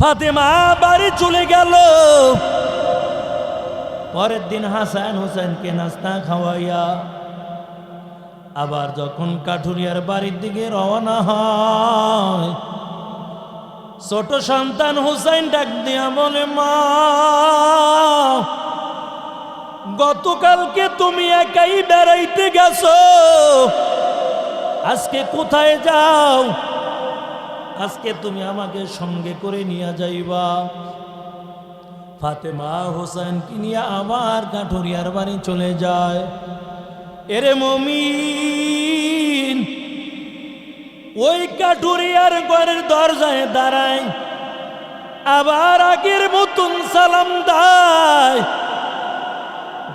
ফাতেমা বাড়ি চলে গেল। পরের দিন হাসান হোসেনকে নাস্তা খাওয়াইয়া আবার যখন কাঠুরিয়ার বাড়ির দিকে রওনা হয়, ছোট সন্তান হুসাইন ডাক দিয়া বলে, মা, গতকালকে তুমি একাই বেড়াইতে গেছো, আজকে কোথায় যাও? আজকে তুমি আমাকে সঙ্গে করে নিয়ে যাইবা। ফাতেমা হোসেনকে নিয়ে আবার কাঠুরিয়ার বাড়ি চলে যায়। এরে মুমিন, ওই কাঠুরিয়ার ঘরের দরজায় দাঁড়ায়, আবার আগের মতন সালাম দেয়।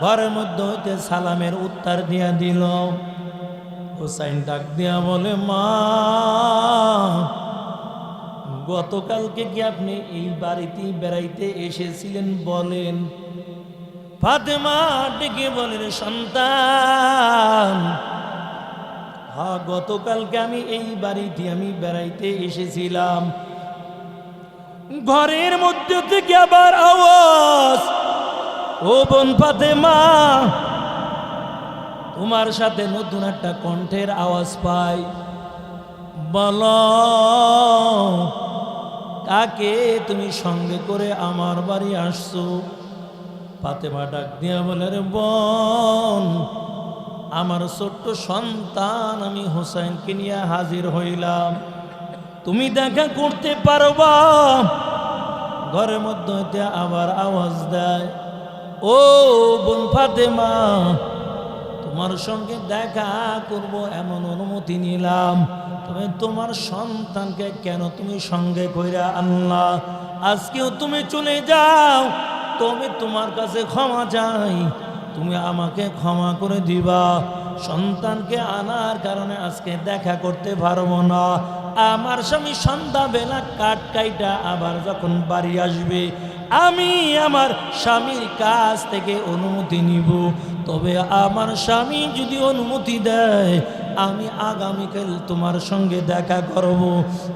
ঘরের মধ্যে হইতে সালামের উত্তর দিয়া দিল। হোসাইন ডাক দিয়া বলে, মা, গতকালকে কি আপনি এই বাড়িতে বেড়াইতে এসেছিলেন বলেন? ফাতেমা ডেকে বলেন, সন্তান, হ্যাঁ, গতকালকে আমি এই বাড়িতে বেড়াইতে এসেছিলাম। ঘরের মধ্যে থেকে আবার আওয়াজ, ও বোন ফাতেমা, তোমার সাথে নতুন একটা কণ্ঠের আওয়াজ পাই, বলো কাকে তুমি সঙ্গে করে আমার বাড়ি আসছো? ফাতেমা ডাক দিয়া বলে, রে বোন, আমার ছোট্ট সন্তান আমি হোসেনকে নিয়ে হাজির হইলাম, তুমি দেখা করতে পারবা? ঘরের মধ্যে হইতে আবার আওয়াজ দেয়, ও বোন ফাতেমা, তোমার সঙ্গে দেখা করব এমন অনুমতি নিলাম, তবে তোমার সন্তানকে কেন তুমি সঙ্গে কইরা আনলা? আজকেও তুমি চলে যাও, তবে তোমার কাছে ক্ষমা চাই, তুমি আমাকে ক্ষমা করে দিবা। সন্তানকে আনার কারণে আজকে দেখা করতে পারবো না। আমার স্বামী সন্ধ্যাবেলা কাঠ কাইটা আবার যখন বাড়ি আসবে, আমি আমার স্বামীর কাছ থেকে অনুমতি নিব। তবে আমার স্বামী যদি অনুমতি দেয়, আমি আগামীকাল তোমার সঙ্গে দেখা করব।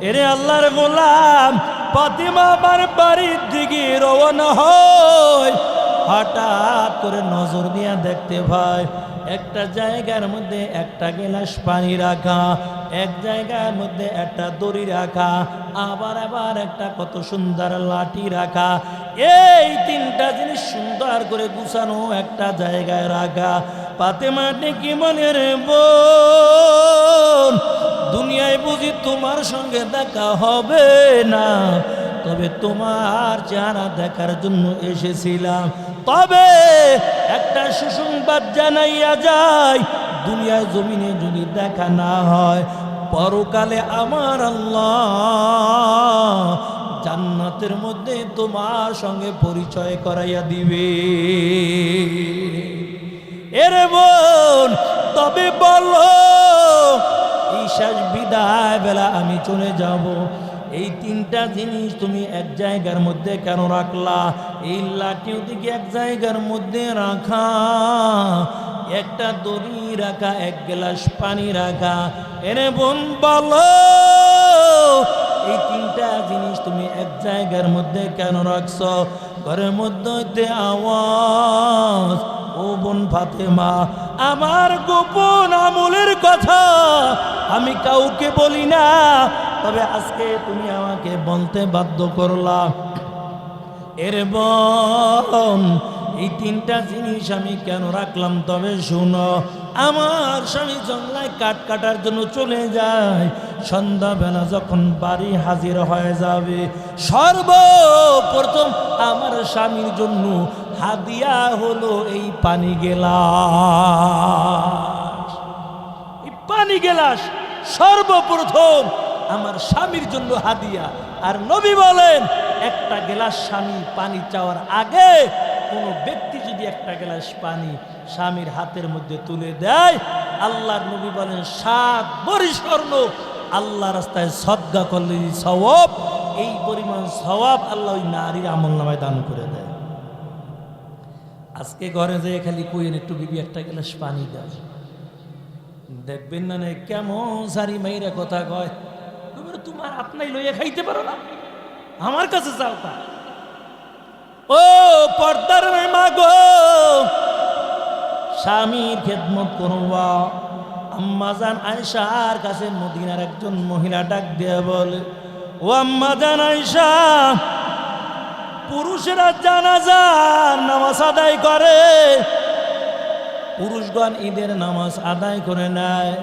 এরে আল্লাহর গোলাম, ফাতেমা আমার বাড়ির দিকে রওনা হয়। হঠাৎ করে নজর দিয়া দেখতে পায়, একটা জায়গার মধ্যে একটা গ্লাস পানি রাখা, এক জায়গার মধ্যে একটা দড়ি রাখা, আবার একটা কত সুন্দর লাঠি রাখা। এই তিনটা জিনিস সুন্দর করে গুছানো একটা জায়গায় রাখা। ফাতেমা ডেকে বলে, রে বোন, দুনিয়ায় বুঝি তোমার সঙ্গে দেখা হবে না, তবে তোমার চেহারা দেখার জন্য এসেছিলাম। তবে একটা সুসংবাদ জানাইয়া যায়, দুনিয়ায় জমিনে যদি দেখা না হয়, পরকালে আমার আল্লাহ জান্নাতের মধ্যে তোমার সঙ্গে পরিচয় করাইয়া দিবে। এরে বোন, তবে বলো, এই শেষ বিদায় বেলা আমি চলে যাব, এই তিনটা জিনিস তুমি এক জায়গার মধ্যে কেন রাখলা? এই লাঠিও দিকে এক জায়গার মধ্যে রাখা, একটা দড়ি রাখা, এক গ্লাস পানি রাখা। এরে বোন বলো, এই তিনটা জিনিস তুমি এক জায়গার মধ্যে কেন রাখছো? ঘরের মধ্যে আওয়াজ, ও বোন ফাতেমা, আমার গোপন আমলের কথা আমি কাউকে বলি না, তবে আজকে তুমি আমাকে বলতে বাধ্য করলা। এর বোন, এই তিনটা জিনিস আমি কেন রাখলাম তবে শুনো। আমার স্বামী জঙ্গলায় কাঠ কাটার জন্য চলে যায়, সন্ধ্যাবেলা যখন বাড়ি হাজির হয়ে যাবে, সর্বপ্রথম আমার স্বামীর জন্য হাদিয়া হলো এই পানি গেলাস। এই পানি গেলাস সর্বপ্রথম আমার স্বামীর জন্য হাদিয়া। আর নবী বলেন, একটা গ্লাস স্বামী পানি চাওয়ার আগে কোনো ব্যক্তি যদি একটা গ্লাস পানি স্বামীর হাতের মধ্যে তুলে দেয়, আল্লাহর নবী বলেন 7 ভরি স্বর্ণ আল্লাহ রাস্তায় সদকা করলে সওয়াব, এই পরিমাণ সওয়াব আল্লাহ ওই নারীর আমলনামায় দান করে দেয়। আজকে ঘরে যেয়ে খালি কইেন, একটু বিবি একটা গ্লাস পানি দাও, দেখবেন না কেমন সারি মাইরা কথা কয়, তোমার আপনাই লইয়া খাইতে পারো না, আমার কাছে চাও তা। ও পর্দার মা গো, স্বামীর খেদমত করবা। আম্মাজান আয়েশার কাছে মদিনার একজন মহিলা ডাক দিয়ে বলে, ও আম্মাজান আয়েশা, পুরুষেরা জানাজার নামাজ আদায় করে, পুরুষগণ ঈদের নামাজ আদায় করে নেয়,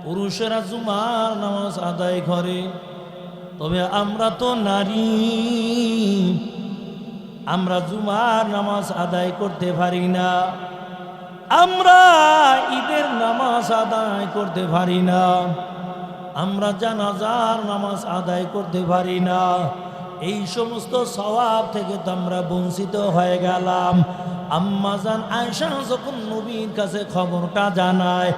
পুরুষেরা জুমার নামাজ আদায় করে, তবে আমরা তো নারী, আমরা জুমার নামাজ আদায় করতে পারি না, আমরা ঈদের নামাজ আদায় করতে পারি না, আমরা জানাজার নামাজ আদায় করতে পারি না। এই সমস্ত সওয়াব থেকে তো আমরা বঞ্চিত হয়ে গেলাম। আম্মাজান আয়েশা যখন নবীর কাছে খবরটা জানায়,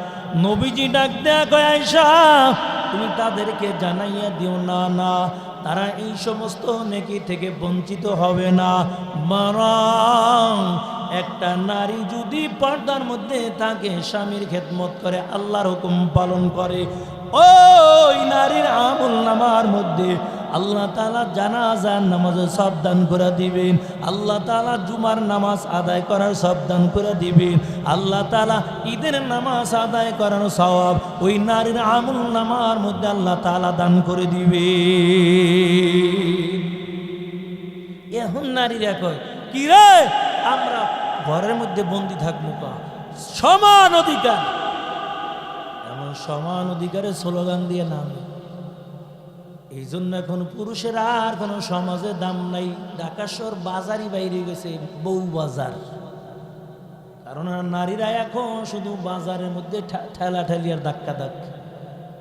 নবীজি ডাক দেয়া কয়, আয়েশা তুমি তাদেরকে জানাইয়া দিও না, না তারা এই সমস্ত নেকি থেকে বঞ্চিত হবে না। বরং একটা নারী যদি পর্দার মধ্যে থাকে, স্বামীর খেদমত করে, আল্লাহর হুকুম পালন করে, ওই নারীর আমল নামার মধ্যে আল্লাহ তাআলা জানাজার নামাজের সব দান করে দিবেন, আল্লাহ তাআলা জুমার নামাজ আদায় করার সব দান করে দিবেন, আল্লাহ তাআলা ঈদের নামাজ আদায় করার সওয়াব ওই নারীর আমল নামার মধ্যে আল্লাহ তাআলা দান করে দিবেন। এখন নারীরা কয়, কি রে আমরা ঘরের মধ্যে বন্দি থাকবো কা, সমান অধিকার। এমন সমান অধিকারের স্লোগান দিয়ে নামে, এই জন্য এখন পুরুষের আর কোনো সমাজে দাম নাই। ঢাকা শহর বাজারই বাইরে গেছে, বউ বাজার। কারণ নারীরা এখন শুধু বাজারের মধ্যে ঠেলা ঠেলি আর ধাক্কা ধাক্কা,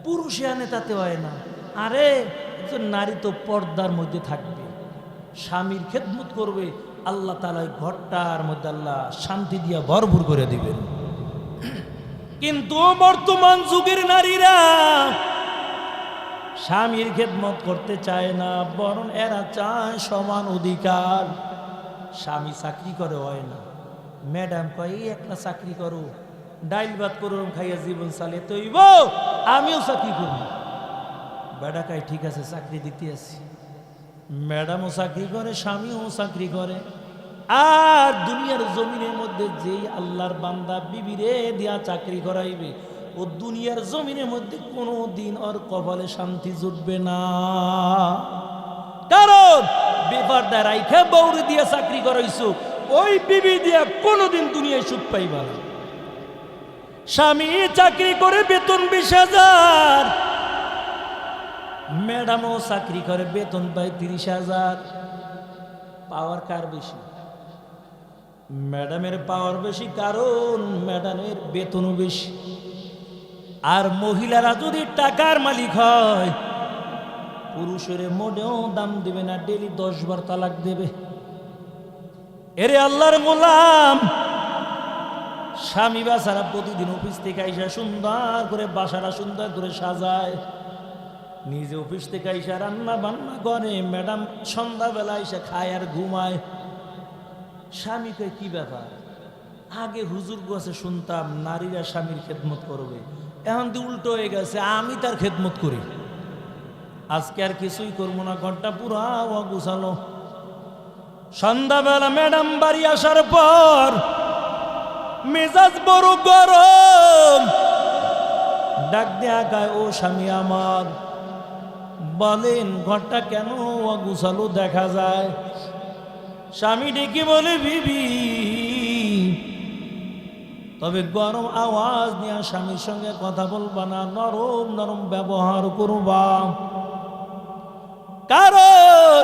পুরুষে আনে তাতে হয় না। আরে একজন নারী তো পর্দার মধ্যে থাকবে, স্বামীর খেদমত করবে, আল্লাহ তাআলা ঘরটার মধ্যে আল্লাহ শান্তি দিয়া ভরপুর করে দিবেন। কিন্তু বর্তমান যুগের নারীরা স্বামীর খেদমত করতে চায় না, বরং এরা চায় সমান অধিকার। স্বামী চাকরি করে হয় না, ম্যাডাম কয় একটা চাকরি করো, ডাইল ভাত করো, খাইয়া জীবন চালিয়ে তৈব, আমিও চাকরি করব। বেটা কয় ঠিক আছে চাকরি দিতে আসি। ম্যাডামও চাকরি করে, স্বামীও চাকরি করে। আর দুনিয়ার জমিনের মধ্যে যেই আল্লাহর বান্দা বিবিরে দিয়া চাকরি করাইবে, ও দুনিয়ার জমিনের মধ্যে কোনো দিন ওর কপালে শান্তি জুটবে না। কারণ বেপারদা রাইখা বউরে দিয়া চাকরি করাইছো, ওই বিবি দিয়া কোনোদিন দুনিয়ায় সুখ পাইবা না। স্বামী চাকরি করে বেতন 20,000, ম্যাডামও চাকরি করে বেতন পায় 30,000। পাওয়ার কার বেশি? ম্যাডামের পাওয়ার বেশি, কারণ ম্যাডামের বেতনও বেশি। আর মহিলারা যদি টাকার মালিক হয়, পুরুষের মোটেও দাম দেবে না, ডেলি 10 বার তালাক দেবে। এরে আল্লাহর গোলাম, স্বামী বাসারা প্রতিদিন অফিস থেকে আইসা সুন্দর করে বাসাটা সুন্দর করে সাজায়, নিজে অফিস থেকে আইসা রান্না বান্না করে, ম্যাডাম সন্ধ্যাবেলা এসে খায় আর ঘুমায়। স্বামী কয় কি ব্যাপার, আগে হুজুর কাছে শুনতাম নারীরা স্বামীর খেদমত করবে, এখন তো উল্টো হয়ে গেছে, আমি তার খেদমত করি। আজকে আর কিছুই করবো না, ঘরটা পুরা গুছালো। সন্ধ্যাবেলা ম্যাডাম বাড়ি আসার পর মেজাজ বড় গরম, ডাক দেয়া গায়, ও স্বামী আমার, বলেন ঘরটা কেন গুছালো দেখা যায়? স্বামী ডেকে বলে, বিবি, তবে গরম আওয়াজ নিয়ে স্বামীর সঙ্গে কথা বলবা না, নরম নরম ব্যবহার করবা। কারণ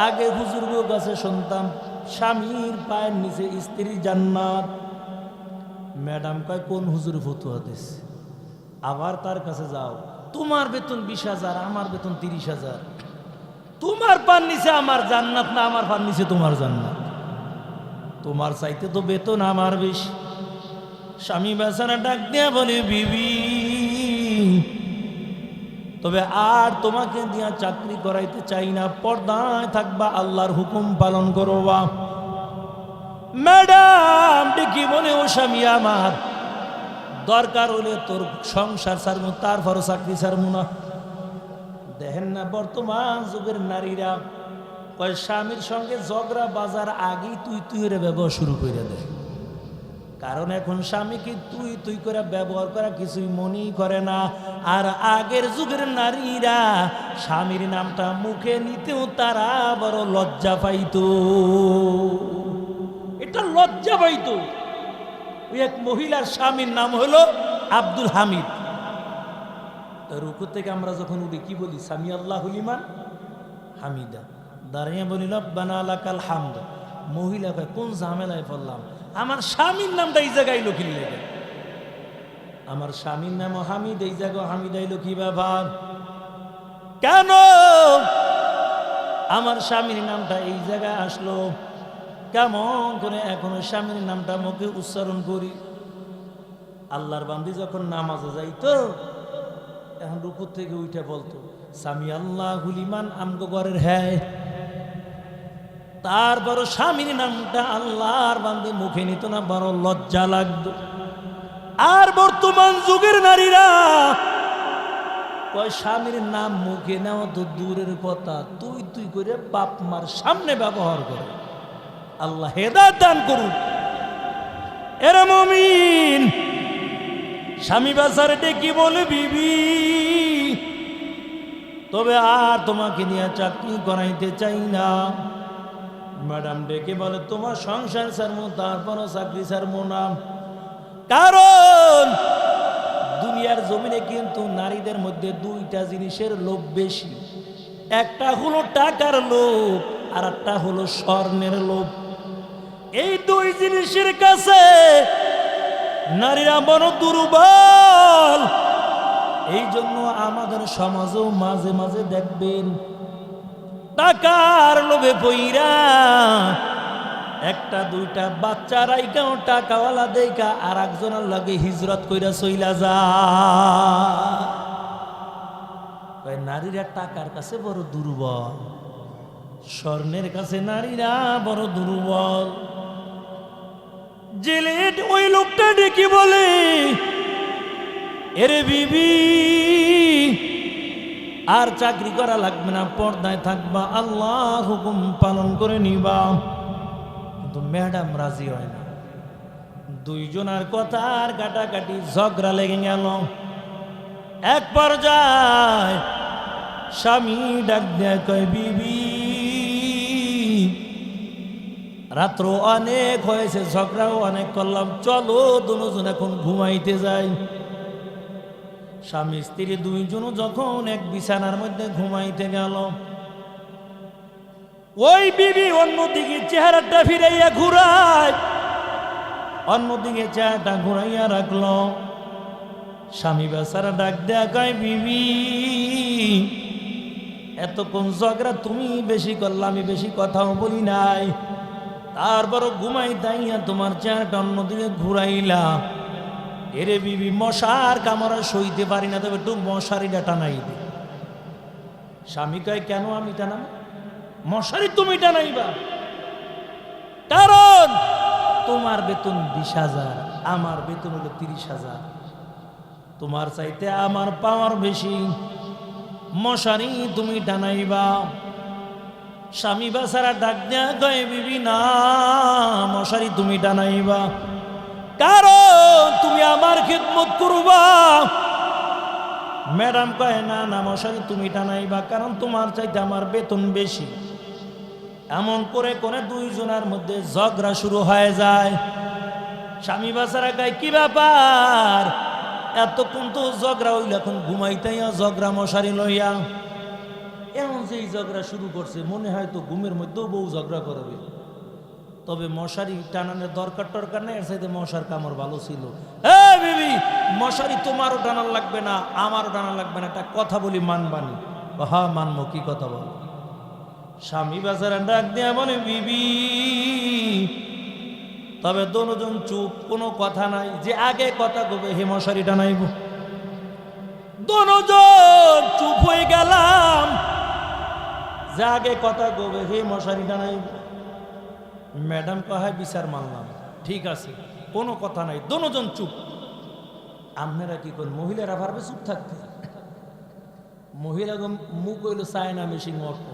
আগে হুজুরের কাছে শুনতাম স্বামীর পায়ের নিচে স্ত্রীর জান্নাত। ম্যাডাম কয় কোন হুজুর ফতুয়া দিছে? আবার তার কাছে যাও, তোমার বেতন 20,000, আমার বেতন 30,000, তোমার পার নিচে আমার জান্নাত না, আমার পার নিচে তোমার জান্নাত। তোমার চাইতে তো বেতন আমার বেশি। স্বামী বেচারা ডাক দিয়া বলে, বিবি, তবে আর তোমাকে দিয়া চাকরি করাইতে চাই না, পর্দায় থাকবা, আল্লাহর হুকুম পালন করবা। ম্যাডাম ডেকে বলে, ও স্বামী আমার, দরকার হলে তোর সংসার ছাড়বো, তারপরও চাকরি ছাড়বো না। দেখেন না বর্তমান যুগের নারীরা কয় স্বামীর সঙ্গে ঝগড়া বাজার আগেই তুই তুই রে ব্যবহার শুরু করে দেয়। কারণ এখন স্বামীকে তুই তুই করে ব্যবহার করা কিছুই মনেই করে না। আর আগের যুগের নারীরা স্বামীর নামটা মুখে নিতেও তারা বড় লজ্জা পাইতো, এটা লজ্জা পাইতো। ওই এক মহিলার স্বামীর নাম হলো আব্দুল হামিদ। রুকু থেকে আমরা যখন উঠি কি বলি? সামি আল্লাহুল লিমান হামিদা। দাঁড়িয়ে বলি রব্বানা লাকাল হামদ। মহিলা কয় কোন ঝামেলায় পড়লাম, আমার স্বামীর নামটা এই জায়গায় আইলো কি লেগে? আমার স্বামীর নাম হামিদ, এই জায়গায় হামিদ আইলো কি ব্যাপার? কেন আমার স্বামীর নামটা এই জায়গায় আসলো? কেমন করে এখনো স্বামীর নামটা মুখে উচ্চারণ করি? আল্লাহর বান্দি যখন নামাজে যাইতো এখন রুকু থেকে উঠে বলতো সামি আল্লাহুল লিমান আমগো ঘরের হ্যাঁ। তারপরও স্বামীর নামটা আল্লাহর বান্দি মুখে নিত না, বড় লজ্জা লাগতো। আর বর্তমান যুগের নারীরা কয় স্বামীর নাম মুখে নেওয়া তো দূরের কথা, তুই তুই করে বাপ মার সামনে ব্যবহার করে। আল্লাহ হেদায়েত দান করুন। এরে মুমিন, স্বামী বাজারে ডেকে বলে বিবি তবে আর তোমাকে নিয়ে চাকরি করাইতে চাই না। ম্যাডাম ডেকে বলে তোমার সংসার ছাড়বো, তারপরও চাকরি ছাড়বো না। কারণ দুনিয়ার জমিনে কিন্তু নারীদের মধ্যে দুইটা জিনিসের লোভ বেশি। একটা হলো টাকার লোভ, আর একটা হলো স্বর্ণের লোভ। এই দুই জিনিসের কাছে নারীরা বড় দুর্বল। এই জন্য আমাদের সমাজেও মাঝে মাঝে দেখবেন টাকার লোভে পইরা একটা দুইটা বাচ্চারাই কেউ টাকাওয়ালা দেখা আর একজনের লাগে হিজরত কইরা চইলা যায়। নারীরা টাকার কাছে বড় দুর্বল, স্বর্ণের কাছে নারীরা বড় দুর্বল। জেলে ওই লোকটা ডেকে বলে এরে বিবি আর চাকরি করা লাগবে না, পর্দায় থাকবা, আল্লাহ হুকুম পালন করে নিবা। কিন্তু ম্যাডাম রাজি হয় না। দুইজনের কথার কাটাকাটি ঝগড়া লেগে গেল। এক পর্যায়ে স্বামী ডাক দেয় কয় বিবি রাত্র অনেক হয়েছে, ঝগড়াও অনেক করলাম, চলো দুজন এখন ঘুমাইতে যাই। স্বামী স্ত্রী দুইজন যখন এক বিছানার মধ্যে ঘুমাইতে গেল, ওই বিবি অন্যদিকে চেহারাটা ফিরাইয়া ঘুরায়, অন্যদিকে চেহারাটা ঘুরাইয়া রাখলো। স্বামী বেচারা ডাক দেয়া কয় বিবি এতক্ষণ ঝগড়া তুমি বেশি করলা, আমি বেশি কথাও বলি নাই, তারপরও ঘুমাই দাইয়া তোমার চেহারাটা অন্যদিকে ঘুরাইলা। এরে বিবি মশার কামড়া সইতে পারি না, তবে একটু মশারিটা টানাই দে। স্বামী কয় কেন আমি টানাম? মশারি তুমি টানাইবা, কারণ তোমার বেতন 20,000, আমার বেতন হলো 30,000, তোমার চাইতে আমার পাওয়ার বেশি, মশারি তুমি টানাইবা। স্বামী বেচারা ডাক দেয়া কয় বিবি না, মশারি তুমি টানাইবা, কারণ তুমি আমার খিদমত করবা। ম্যাডাম কয় না না, মশারি তুমি টানাইবা, কারণ তোমার চাইতে আমার বেতন বেশি। এমন করে করে দুইজনের মধ্যে ঝগড়া শুরু হয়ে যায়। স্বামী বেচারা কয় কি ব্যাপার, এতক্ষণ তো ঝগড়া হইল, এখন ঘুমাইতেইয়া ঝগড়া মশারি লইয়া। এমন যে ঝগড়া শুরু করছে মনে হয় তো ঘুমের মধ্যেও বউ ঝগড়া করবে। তবে মশারি টানানোর দরকার টরকার নেই, এর সাথে মশার কামড় ভালো ছিল। বিবি মশারি তোমারও টানার লাগবে না, আমারও টানার লাগবে না, একটা কথা বলি মানবানি? হ্যাঁ মানবো, কি কথা বলো? স্বামী বেচারা ডাক দেয়া বলে বিবি তবে দুজন চুপ, কোনো কথা নাই, যে আগে কথা কবে হে মশারি টানাইব। দুজন চুপ হয়ে গেলাম, যে আগে কথা কবে হে মশারি টানাইব। ম্যাডাম কয় বিচার মানলাম, ঠিক আছে, কোনো কথা নাই, দুজন চুপ। আপনারা কি করেন? মহিলারা পারবে চুপ থাকতে? মহিলা মুখ হইল চায়না মেশিন অটো,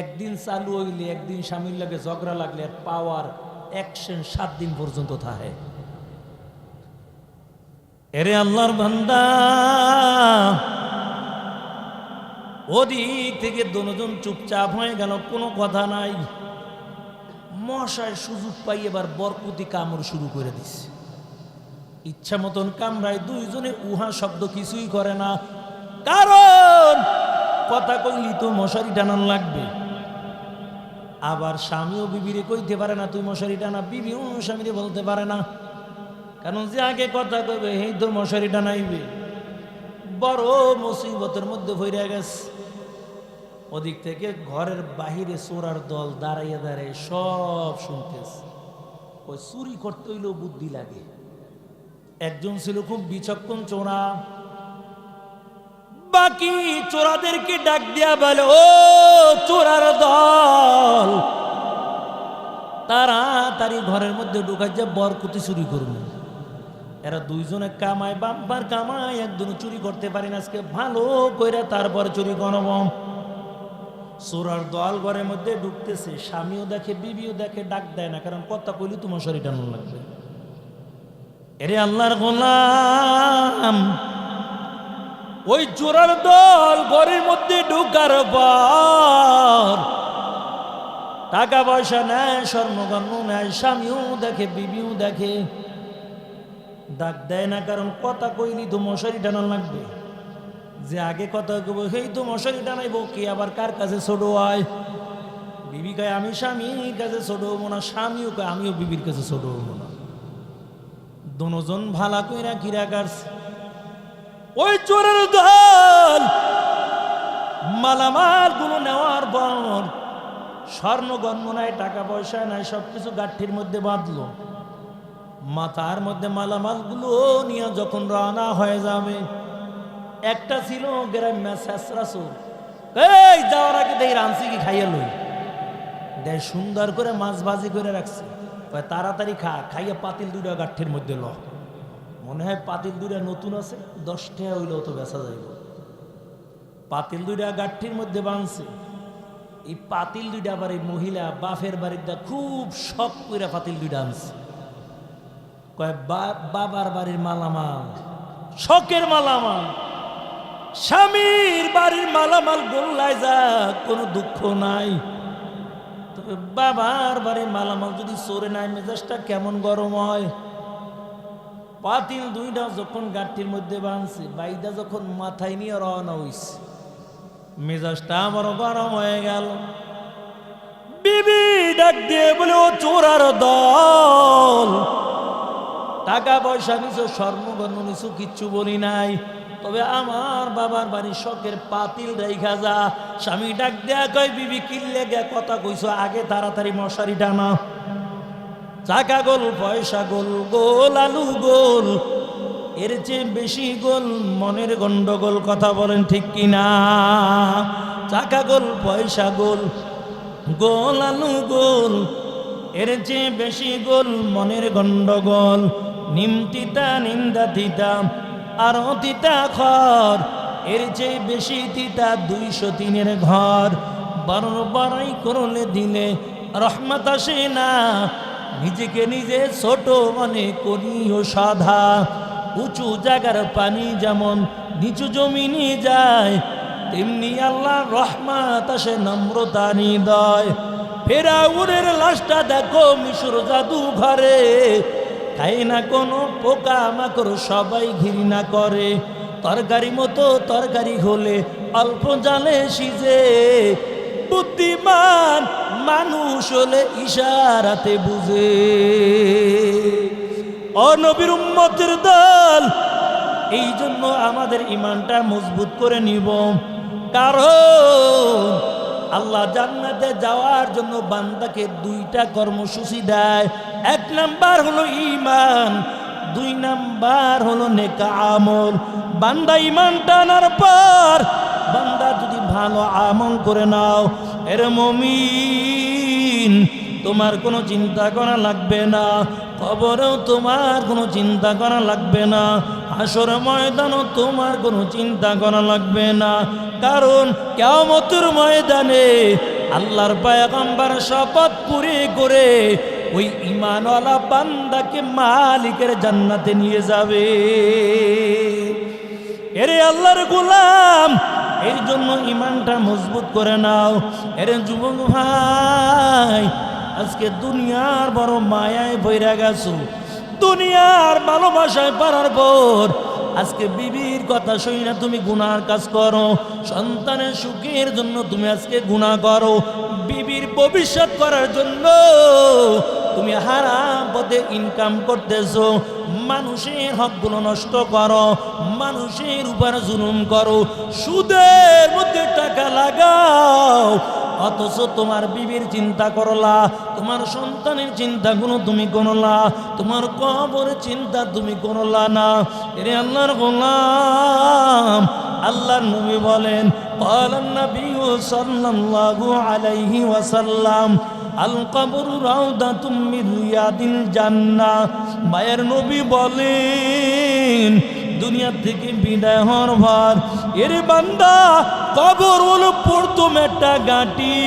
একদিন চালু হইলে একদিন স্বামীর লাগে ঝগড়া লাগলে আর পাওয়ার অ্যাকশন 7 দিন পর্যন্ত থাকে। এরে আল্লাহর বান্দা, ওদিক থেকে দুজন চুপচাপ হয়ে গেল, কোনো কথা নাই। মশায় সুযোগ পাই এবার বরকুতি কামড় শুরু করে দিছে, ইচ্ছা মতন কামড়ায়। দুইজনে উহা শব্দ কিছুই করে না, কারণ কথা কইলি তো মশারি টানান লাগবে। আবার স্বামীও বিবিরে কইতে পারে না তুই মশারি টানা, বিবিও স্বামীরে বলতে পারে না, কারণ যে আগে কথা কইবে এই তো মশারি টানাইবে। বড় মুসিবতের মধ্যে ভইরা গেছে। ওদিক থেকে ঘরের বাহিরে চোরার দল দাঁড়াইয়া দাঁড়াই সব শুনতেছে। ওই চুরি করতে হইলেও বুদ্ধি লাগে। একজন ছিল খুব বিচক্ষণ চোরা, বাকি চোরাদেরকে ডাক দিয়া বলে, ও চোরার দল, তাড়াতাড়ি ঘরের মধ্যে ঢুকাই যে বরকুতি চুরি করবে। এরা দুইজনে কামায়, বাম্পার কামায়, একজন চুরি করতে পারি না, আজকে ভালো কইরা তারপর চুরি করব। চোরার দল ঘরের মধ্যে ঢুকতেছে, স্বামীও দেখে বিবিও দেখে, ডাক দেয় না, কারণ কথা কইলি তোমার শরীর টানো লাগবে। এরে আল্লাহর গোলাম, ওই চোরার দল ঘরের মধ্যে ঢুকার পর টাকা পয়সা নেয়, স্বর্ণগণ্য নেয়, স্বামীও দেখে বিবিও দেখে, ডাক দেয় না, কারণ কথা কইলি তো মশারি টানা লাগবে। যে আগে কথা কইব সেই তো মশারি টানাইব, কে আবার কার কাছে ছোট হয়। বিবি কয় আমি স্বামীর কাছে ছোট হবো না, স্বামীও কয় আমিও বিবির কাছে ছোট হবো না। দুজন ভালা কইরা কিরা কাটছে। ওই চোরের দল মালামাল গুলো নেওয়ার পর স্বর্ণগণ্য নাই, টাকা পয়সা নাই, সবকিছু গাঠির মধ্যে বাঁধলো। মাথার মধ্যে মালামাল গুলো নিয়ে যখন রওনা হয়ে যাবে, একটা ছিল গ্রাম্য শেষরা চোর, এই যাওয়ার আগে দেখি রাঁধছি কি খাইয়া লই, দেয় সুন্দর করে মাছ ভাজি করে রাখছে, তাড়াতাড়ি খা, খাইয়া পাতিল দুইটা গাঠির মধ্যে ল। মনে হয় পাতিল দুইটা নতুন আছে, 10 টাকা হইলেও তো বেচা যাইব। পাতিল দুইটা গাঠির মধ্যে বাঁধছে। এই পাতিল দুইটা আবার এই মহিলা বাপের বাড়িটা খুব শখ করে পাতিল দুইটা আনছে। কয় বাবার বাড়ির মালামাল, শখের মালামাল, স্বামীর বাড়ির মালামাল গোল্লায় যা, কোনো দুঃখ নাই। তবে বাবার বাড়ির মালামাল যদি চোরে নাই, মেজাজটা কেমন গরম হয়। পাতিল দুইটা যখন গাঠির মধ্যে বাঁধছে, বাইদা যখন মাথায় নিয়ে রওনা হইছে, মেজাজটা আমারও গরম হয়ে গেল। বিবি ডাক দিয়ে বলে, ও চোরার দল, টাকা পয়সা নিছো, স্বর্ণগণ্য নিছো, কিচ্ছু বলি নাই, তবে আমার বাবার বাড়ির শখের পাতিল রেখা যা। স্বামী ডাক দেয়া কয়, বিবি কিনলে গে কথা কইছো, আগে তাড়াতাড়ি মশারি টানা। টাকা গোল, পয়সা গোল, গোল আলু গোল, এর চেয়ে বেশি গোল মনের গন্ডগোল। কথা বলেন ঠিক কিনা? টাকা গোল, পয়সা গোল, গোল আলু গোল, এর চেয়ে বেশি গোল মনের গন্ডগোল। নিমতিতা নিন্দা তিতা আরো তিতা খর, এর চেয়ে বেশি তিতা 203-এর ঘর। বারো বারাই করলে দিলে রহমত আসে না, নিজেকে নিজে ছোট মনে করিও সাধা। উঁচু জায়গার পানি যেমন নিচু জমিনে যায়, তেমনি আল্লাহ রহমত আসে নম্রতা হৃদয়। ফেরাউনের লাশটা দেখো মিশর জাদু ঘরে, খায় না কোনো পোকা মাকড়, সবাই ঘৃণা করে। তরকারি মতো তরকারি হলে অল্প জালে সিজে, বুদ্ধিমান মানুষ হলে ইশারাতে বুঝে। ও নবীর উম্মতের দল, এই জন্য আমাদের ঈমানটা মজবুত করে নিব, কারণ আল্লাহ জান্নাতে যাওয়ার জন্য বান্দাকে 2টা কর্মসূচি দেয়। 1 নাম্বার হলো ঈমান, 2 নাম্বার হলো নেক আমল। বান্দা ঈমানটা আনার পর, বান্দা যদি ভালো আমল করে নাও, এর মুমিন, তোমার কোনো চিন্তা করা লাগবে না, কবরেও তোমার কোনো চিন্তা করা লাগবে না, হাসর ময়দানও তোমার কোনো চিন্তা করা লাগবে না, কারণ কিয়ামতের ময়দানে আল্লাহর পয়গম্বর শপথ করে ওই ঈমানওয়ালা বান্দাকে মালিকের জান্নাতে নিয়ে যাবে। এরে আল্লাহর গোলাম, এর জন্য ঈমানটা মজবুত করে নাও। এরে যুবক ভাই, আজকে দুনিয়ার বড় মায়ায় বইরা গেছো, দুনিয়ার ভালোবাসায় পারার পর আজকে বিবির কথা শুই না তুমি গুনার কাজ করো, সন্তানের সুখের জন্য তুমি আজকে গুনাহ করো, বিবির ভবিষ্যৎ করার জন্য তুমি হারাম পথে ইনকাম করতেছো, মানুষের হকগুলো নষ্ট করো, মানুষের উপর জুলুম করো, সুদের মধ্যে টাকা লাগাও, অথচ তোমার বিবির চিন্তা করলা, তোমার সন্তানের চিন্তাগুলো তুমি করলা, তোমার কবরের চিন্তা তুমি করলা না। এরে আল্লাহর গোলাম, আল্লাহর নবী বলেন, ক্বালান নবী সাল্লাল্লাহু আলাইহি ওয়াসাল্লাম, আল কবরু রাউদাতুম মিন রিয়াদিল জান্নাহ। মায়ের নবী বলেন, দুনিয়া থেকে বিদায় হওয়ার পর এরে বান্দা, কবর হলো প্রথম একটা ঘাঁটি,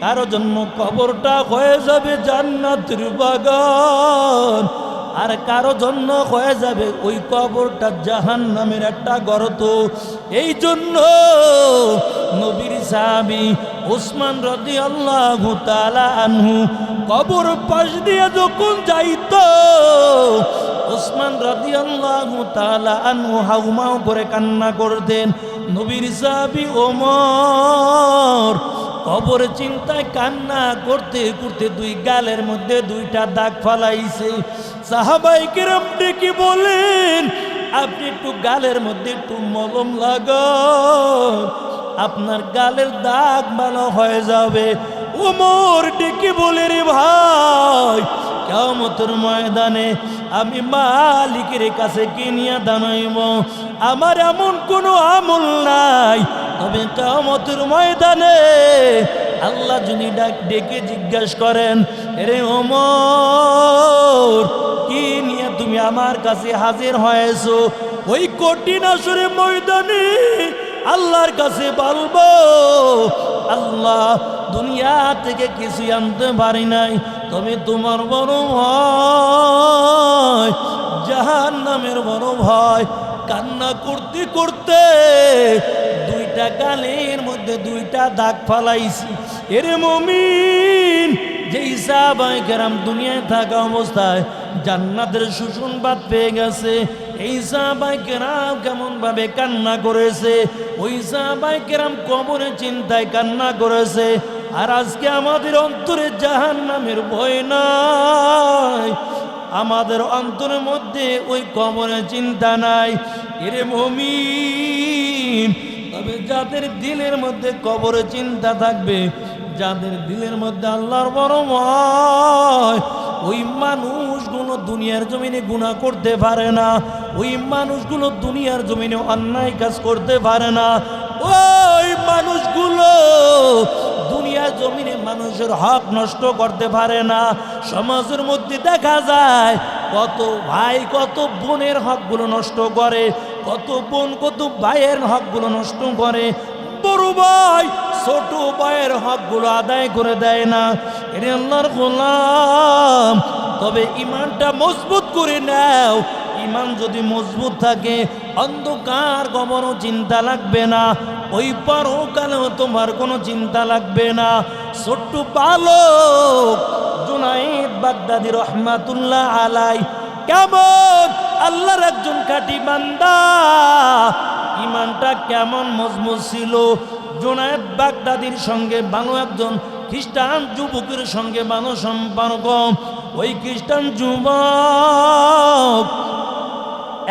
কারো জন্য কবরটা হয়ে যাবে জান্নাতের বাগান, আর কারো জন্য হয়ে যাবে ওই কবরটা জাহান্নামের একটা গর্ত। এই জন্য নবীর সাহাবী উসমান রাদিয়াল্লাহু তাআলা আনহু কবর পাশ দিয়ে যখন যাইতো, উসমান রাদিয়াল্লাহু তাআলা আনহু হাউমাউ করে কান্না করতেন। নবীর সাহাবী ওমর কবরের চিন্তায় কান্না করতে করতে দুই গালের মধ্যে দুইটা দাগ ফালাইছে। সাহাবায়ে কেরাম ডেকে বলেন, আপনি একটু গালের মধ্যে একটু মলম লাগান, আপনার গালের দাগ ভালো হয়ে যাবে। ওমর ডেকে বলে, রে ভাই, কিয়ামতের ময়দানে আমি মালিকের কাছে কি নিয়ে দাঁড়াইব? আমার এমন কোনো আমল নাই, তবে কিয়ামতের ময়দানে আল্লাহ যদি ডেকে জিজ্ঞাসা করেন, রে ওমর, কি নিয়ে তুমি আমার কাছে হাজির হয়েছো? ওই কঠিন আসরের ময়দানে আল্লাহর কাছে বলবো, আল্লাহ, দুনিয়া থেকে কিছু আনতে পারি নাই, তবে তোমার বড় ভয়, জাহান্নামের বড় ভয়। কান্না করতে করতে দুইটা গালের মধ্যে দুইটা দাগ ফালাইছি। এরে মুমিন, যেই সাহাবায়ে কেরাম দুনিয়ায় থাকা অবস্থায় জান্নাতের সুসংবাদ পেয়ে গেছে, এই সাহাবায়ে কেরাম কেমন ভাবে কান্না করেছে, ওই সাহাবায়ে কেরাম কবরের চিন্তায় কান্না করেছে। আর আজকে আমাদের অন্তরে জাহান্নামের ভয় নাই, আমাদের অন্তরের মধ্যে ওই কবরের চিন্তা নাই। এরে মুমিন, তবে যাদের দিলের মধ্যে কবরের চিন্তা থাকবে, যাদের দিলের মধ্যে আল্লাহর বড় ভয়, ওই মানুষগুলো দুনিয়ার জমিনে গুনাহ করতে পারে না, ওই মানুষগুলো দুনিয়ার জমিনে অন্যায় কাজ করতে পারে না, ওই মানুষগুলো দুনিয়ার জমিনে মানুষের হক নষ্ট করতে পারে না। সমাজের মধ্যে দেখা যায় কত ভাই কত বোনের হকগুলো নষ্ট করে, কত বোন কত ভাইয়ের হকগুলো নষ্ট করে, বড় ভাই ছোট ভাইয়ের হকগুলো আদায় করে দেয় না। এরে আল্লাহর গোলাম, তবে ঈমানটা মজবুত করে নাও। ঈমান যদি মজবুত থাকে, অন্ধকার কবরও চিন্তা লাগবে না, ওই পরকালেও তোমার কোনো চিন্তা লাগবে না। ছোট্ট বালক জুনায়েদ বাগদাদী রহমাতুল্লাহ আলাই কেমন আল্লাহর একজন খাঁটি বান্দা, ঈমানটা কেমন মজবুত ছিল। জুনায়েদ বাগদাদীর সঙ্গে ভালো একজন খ্রিস্টান যুবকের সঙ্গে ভালো সম্পর্ক। ওই খ্রিস্টান যুবক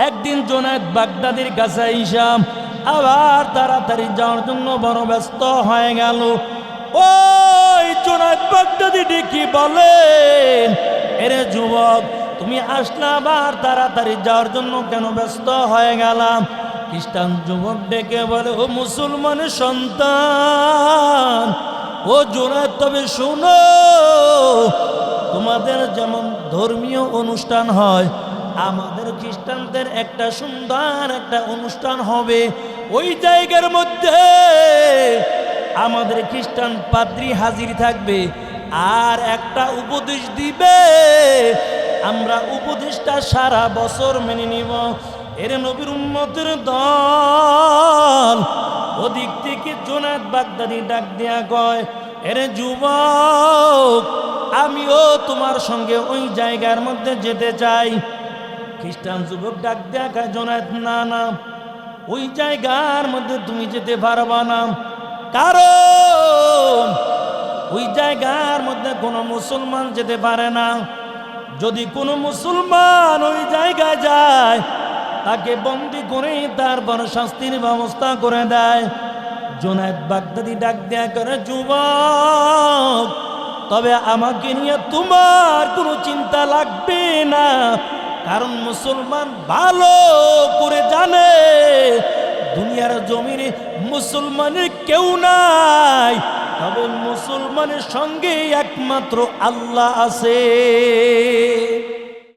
একদিন জুনায়েদ বাগদাদীর কাছে আইসাম আবার তাড়াতাড়ি যাওয়ার জন্য বড় ব্যস্ত হয়ে গেল। ওই জুনায়েদ বাগদাদী ডেকে বলেন, এরে যুবক, তুমি আসলে আবার তাড়াতাড়ি যাওয়ার জন্য কেন ব্যস্ত হয়ে গেলাম? খ্রিস্টান যুবক ডেকে বলে, ও মুসলমানের সন্তান, ও জুনায়েদ, তবে শোনো, তোমাদের যেমন ধর্মীয় অনুষ্ঠান হয়, আমাদের খ্রিস্টানদের একটা সুন্দর একটা অনুষ্ঠান হবে, ওই জায়গার মধ্যে আমাদের খ্রিস্টান পাদ্রী হাজির থাকবে আর একটা উপদেশ দিবে, আমরা উপদেশটা সারা বছর মেনে নিব। এর নবীর উম্মতের দল ওদিক থেকে জুনায়েদ বাগদাদী ডাক দেয়া কয়, এর যুবক, আমিও তোমার সঙ্গে ওই জায়গার মধ্যে যেতে চাই। খ্রিস্টান যুবক ডাক দেয়া কয়, জুনায়েদ, না না, ওই জায়গার মধ্যে তুমি যেতে পারবা না, কারণ ওই জায়গার মধ্যে কোনো মুসলমান যেতে পারে না। যদি কোনো মুসলমান ওই জায়গায় যায়, তাকে বন্দি করে তারপর শাস্তির ব্যবস্থা করে দেয়। জুনায়েদ বাগদাদী ডাক দেয়া করে, যুবক, তবে আমাকে নিয়ে তোমার কোনো চিন্তা লাগবে না, কারণ মুসলমান ভালো করে জানে দুনিয়ার জমিনে মুসলমানের কেউ নাই, তবে মুসলমানের সঙ্গে একমাত্র আল্লাহ আছে।